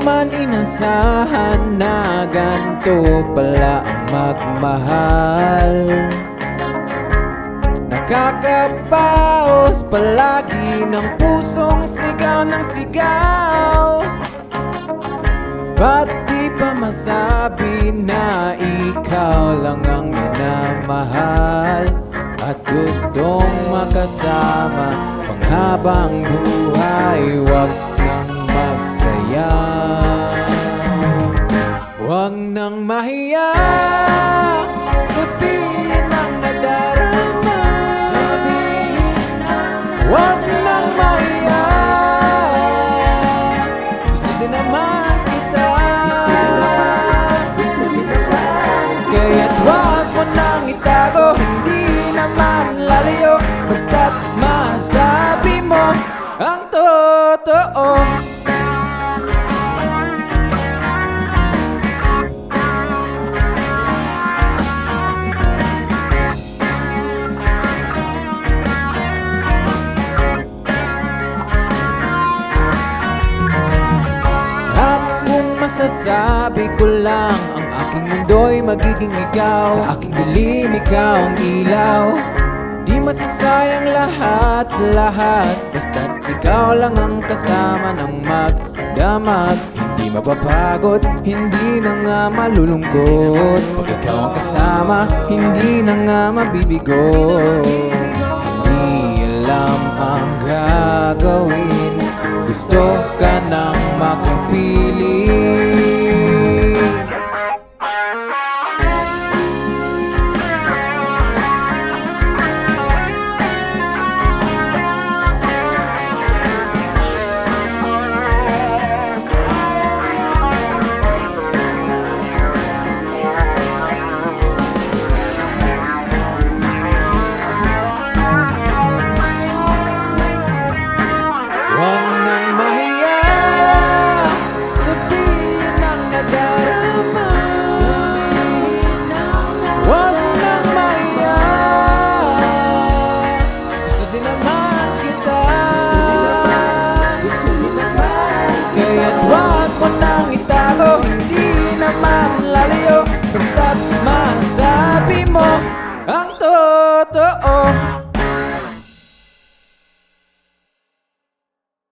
naman inasahan na ganito pala ang magmahal. Nakakapaos palagi ng pusong sigaw ng sigaw. Ba't di pa masabi na ikaw lang ang minamahal at gustong makasama panghabang buhay? Wag nang magsayang, wag nang mahiya, sabihin ang nadarama. Wag nang mahiya, gusto din naman kita. Kaya't wag mo nang itago, hindi naman lalayo, basta't masabi mo ang totoo. Masasabi ko lang, ang aking mundo'y magiging ikaw. Sa aking dilim, ikaw ang ilaw. Di masasayang lahat-lahat, basta't ikaw lang ang kasama ng magdamag. Hindi mapapagod, hindi na nga malulungkot. Pag ikaw ang kasama, hindi na nga mabibigo. Hindi alam ang gagawin, gusto ka nang makapili. Kaya't wag mo nang itago, hindi naman lalayo, basta't masabi mo ang totoo.